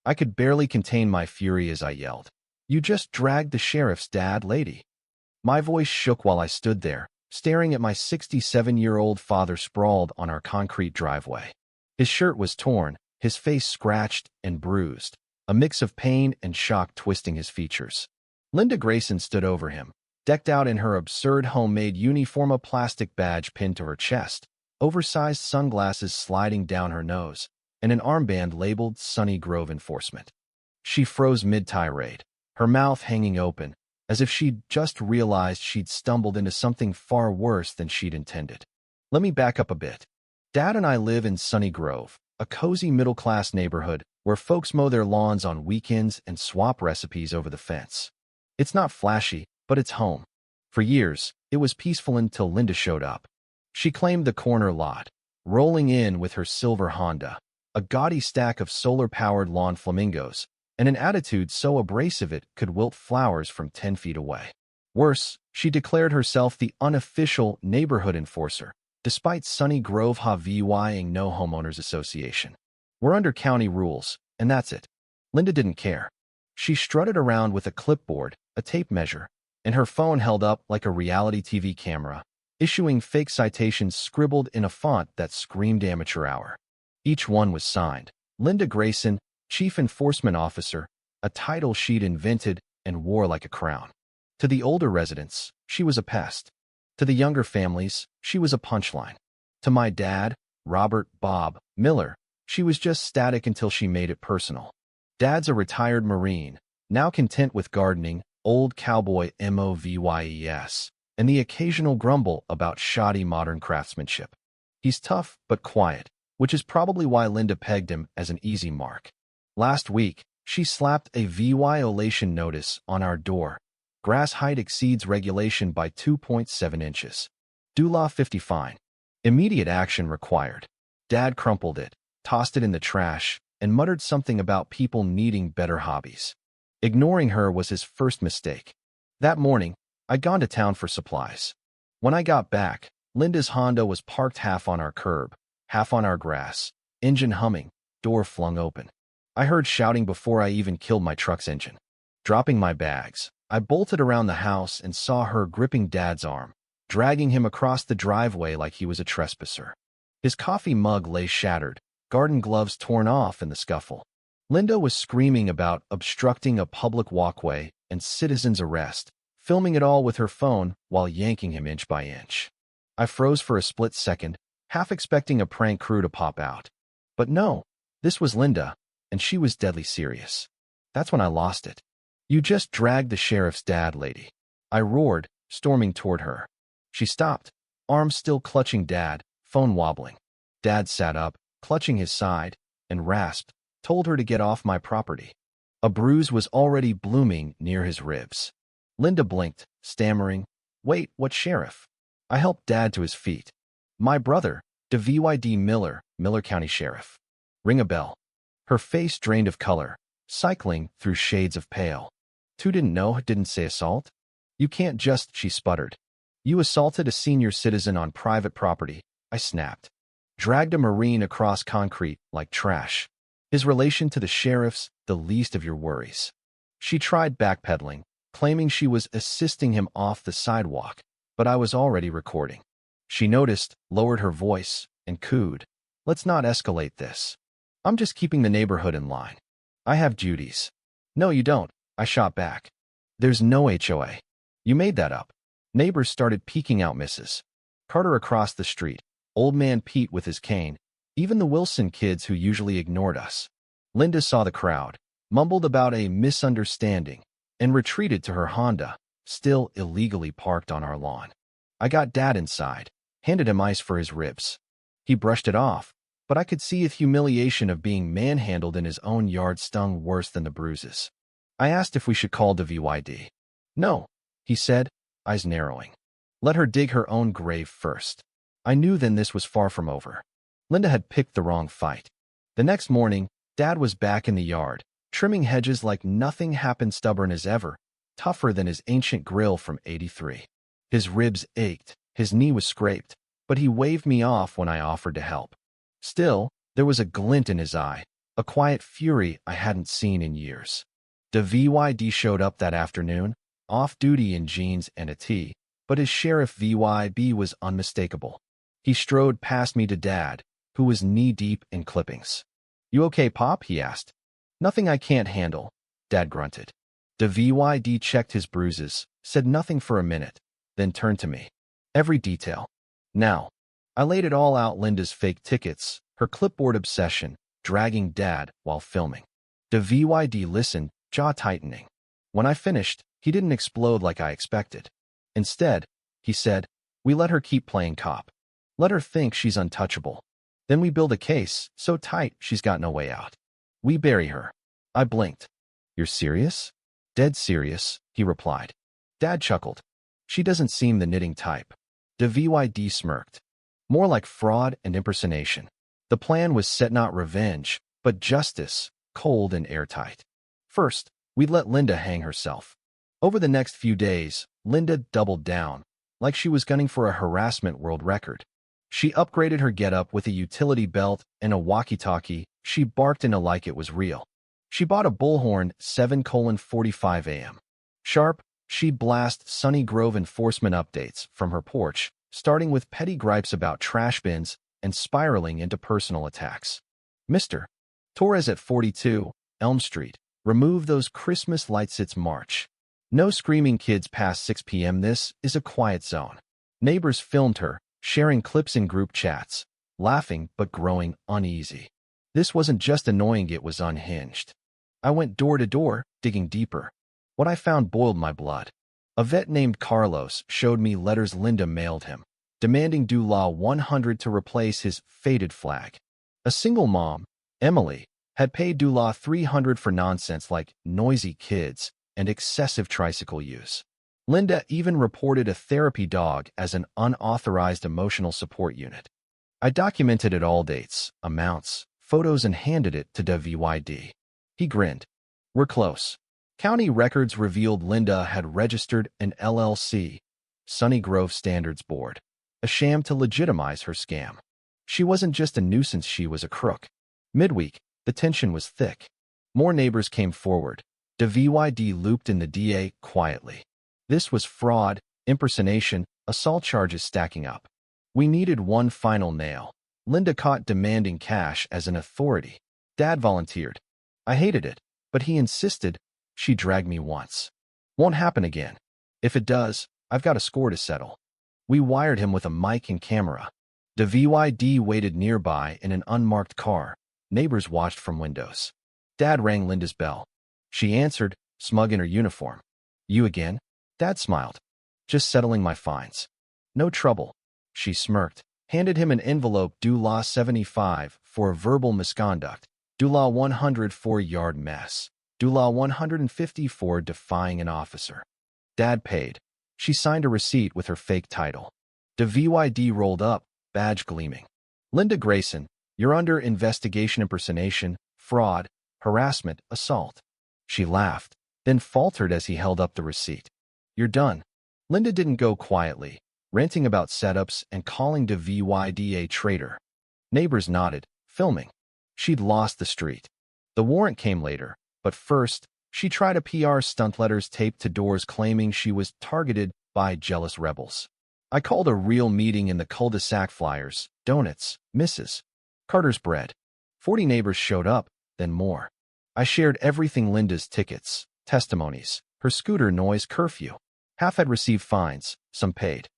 I could barely contain my fury as I yelled, "You just dragged the sheriff's dad, lady." My voice shook while I stood there, staring at my 67-year-old father sprawled on our concrete driveway. His shirt was torn, his face scratched and bruised, a mix of pain and shock twisting his features. Linda Grayson stood over him, decked out in her absurd homemade uniform, a plastic badge pinned to her chest, oversized sunglasses sliding down her nose, and an armband labeled Sunny Grove Enforcement. She froze mid-tirade, her mouth hanging open, as if she'd just realized she'd stumbled into something far worse than she'd intended. Let me back up a bit. Dad and I live in Sunny Grove, a cozy middle-class neighborhood where folks mow their lawns on weekends and swap recipes over the fence. It's not flashy, but it's home. For years, it was peaceful until Linda showed up. She claimed the corner lot, rolling in with her silver Honda, a gaudy stack of solar-powered lawn flamingos, and an attitude so abrasive it could wilt flowers from 10 feet away. Worse, she declared herself the unofficial neighborhood enforcer, despite Sunny Grove having no homeowners association. We're under county rules, and that's it. Linda didn't care. She strutted around with a clipboard, a tape measure, and her phone held up like a reality TV camera, issuing fake citations scribbled in a font that screamed amateur hour. Each one was signed, Linda Grayson, Chief Enforcement Officer, a title she'd invented and wore like a crown. To the older residents, she was a pest. To the younger families, she was a punchline. To my dad, Robert Bob Miller, she was just static until she made it personal. Dad's a retired Marine, now content with gardening, old cowboy movies, and the occasional grumble about shoddy modern craftsmanship. He's tough but quiet, which is probably why Linda pegged him as an easy mark. Last week, she slapped a violation notice on our door. Grass height exceeds regulation by 2.7 inches. DULA 50 fine. Immediate action required. Dad crumpled it, tossed it in the trash, and muttered something about people needing better hobbies. Ignoring her was his first mistake. That morning, I'd gone to town for supplies. When I got back, Linda's Honda was parked half on our curb, half on our grass, engine humming, door flung open. I heard shouting before I even killed my truck's engine. Dropping my bags, I bolted around the house and saw her gripping Dad's arm, dragging him across the driveway like he was a trespasser. His coffee mug lay shattered, garden gloves torn off in the scuffle. Linda was screaming about obstructing a public walkway and citizen's arrest, filming it all with her phone while yanking him inch by inch. I froze for a split second, half expecting a prank crew to pop out. But no, this was Linda, and she was deadly serious. That's when I lost it. "You just dragged the sheriff's dad, lady," I roared, storming toward her. She stopped, arms still clutching Dad, phone wobbling. Dad sat up, clutching his side, and rasped, "Told her to get off my property." A bruise was already blooming near his ribs. Linda blinked, stammering, "Wait, what sheriff?" I helped Dad to his feet. "My brother, DVYD Miller, Miller County Sheriff." Ring a bell. Her face drained of color, cycling through shades of pale. "Two didn't know, didn't say assault?" "You can't just," she sputtered. "You assaulted a senior citizen on private property," I snapped. "Dragged a Marine across concrete like trash. His relation to the sheriff's the least of your worries." She tried backpedaling, claiming she was assisting him off the sidewalk, but I was already recording. She noticed, lowered her voice, and cooed, "Let's not escalate this. I'm just keeping the neighborhood in line. I have duties." "No, you don't," I shot back. "There's no HOA. You made that up." Neighbors started peeking out misses. Carter across the street, old man Pete with his cane, even the Wilson kids who usually ignored us. Linda saw the crowd, mumbled about a misunderstanding, and retreated to her Honda, still illegally parked on our lawn. I got Dad inside, handed him ice for his ribs. He brushed it off, but I could see his humiliation of being manhandled in his own yard stung worse than the bruises. I asked if we should call the VYD. "No," he said, eyes narrowing. "Let her dig her own grave first." I knew then this was far from over. Linda had picked the wrong fight. The next morning, Dad was back in the yard, trimming hedges like nothing happened, stubborn as ever, tougher than his ancient grill from '83. His ribs ached, his knee was scraped, but he waved me off when I offered to help. Still, there was a glint in his eye, a quiet fury I hadn't seen in years. The VYD showed up that afternoon, off-duty in jeans and a tee, but his Sheriff VYB was unmistakable. He strode past me to Dad, who was knee-deep in clippings. "You okay, Pop?" he asked. "Nothing I can't handle," Dad grunted. The VYD checked his bruises, said nothing for a minute, then turned to me. "Every detail. Now." I laid it all out: Linda's fake tickets, her clipboard obsession, dragging Dad while filming. The VYD listened, jaw tightening. When I finished, he didn't explode like I expected. Instead, he said, "We let her keep playing cop. Let her think she's untouchable. Then we build a case so tight she's got no way out. We bury her." I blinked. "You're serious?" "Dead serious," he replied. Dad chuckled. "She doesn't seem the knitting type." The VYD smirked. "More like fraud and impersonation." The plan was set not revenge, but justice, cold and airtight. First, we'd let Linda hang herself. Over the next few days, Linda doubled down, like she was gunning for a harassment world record. She upgraded her getup with a utility belt and a walkie-talkie. She barked into like it was real. She bought a bullhorn 7:45 a.m. Sharp, she'd blast Sunny Grove enforcement updates from her porch, starting with petty gripes about trash bins and spiraling into personal attacks. "Mr. Torres at 42 Elm Street, remove those Christmas lights, it's March. No screaming kids past 6 p.m. This is a quiet zone." Neighbors filmed her, sharing clips in group chats, laughing but growing uneasy. This wasn't just annoying, it was unhinged. I went door to door, digging deeper. What I found boiled my blood. A vet named Carlos showed me letters Linda mailed him, demanding $100 to replace his faded flag. A single mom, Emily, had paid $300 for nonsense like noisy kids and excessive tricycle use. Linda even reported a therapy dog as an unauthorized emotional support unit. I documented it all: dates, amounts, photos, and handed it to the VYD. He grinned. "We're close." County records revealed Linda had registered an LLC, Sunny Grove Standards Board, a sham to legitimize her scam. She wasn't just a nuisance, she was a crook. Midweek, the tension was thick. More neighbors came forward. The VYD looped in the DA quietly. This was fraud, impersonation, assault charges stacking up. We needed one final nail. Linda caught demanding cash as an authority. Dad volunteered. I hated it, but he insisted. "She dragged me once. Won't happen again. If it does, I've got a score to settle." We wired him with a mic and camera. The VYD waited nearby in an unmarked car. Neighbors watched from windows. Dad rang Linda's bell. She answered, smug in her uniform. "You again?" Dad smiled. "Just settling my fines." "No trouble." She smirked, handed him an envelope: $75 for verbal misconduct, $100 for yard mess, $150 for defying an officer. Dad paid. She signed a receipt with her fake title. The VYD rolled up, badge gleaming. "Linda Grayson, you're under investigation: impersonation, fraud, harassment, assault." She laughed, then faltered as he held up the receipt. "You're done." Linda didn't go quietly, ranting about setups and calling the VYD a traitor. Neighbors nodded, filming. She'd lost the street. The warrant came later, but first, she tried a PR stunt: letters taped to doors claiming she was targeted by jealous rebels. I called a real meeting in the cul-de-sac: flyers, donuts, Mrs. Carter's bread. 40 neighbors showed up, then more. I shared everything: Linda's tickets, testimonies, her scooter noise curfew. Half had received fines, some paid.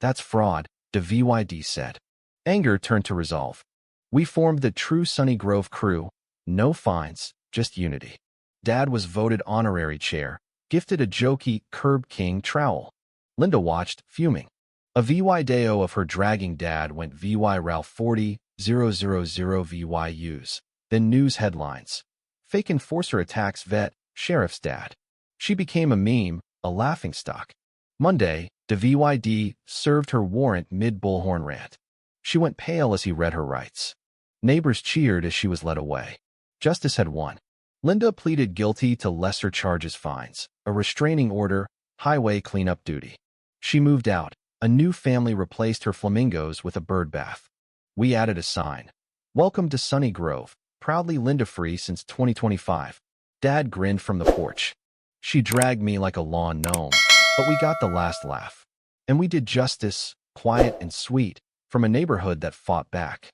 "That's fraud," the VYD said. Anger turned to resolve. We formed the true Sunny Grove crew. No fines, just unity. Dad was voted honorary chair, gifted a jokey Curb King trowel. Linda watched, fuming. A VYDO of her dragging Dad went VY Ralph 40,000 VYUs. Then news headlines. Fake enforcer attacks vet, sheriff's dad. She became a meme, a laughingstock. Monday, the VYD served her warrant mid-bullhorn rant. She went pale as he read her rights. Neighbors cheered as she was led away. Justice had won. Linda pleaded guilty to lesser charges: fines, a restraining order, highway cleanup duty. She moved out. A new family replaced her flamingos with a bird bath. We added a sign. "Welcome to Sunny Grove. Proudly Linda free since 2025. Dad grinned from the porch. She dragged me like a lawn gnome, but we got the last laugh. And we did justice, quiet and sweet, from a neighborhood that fought back.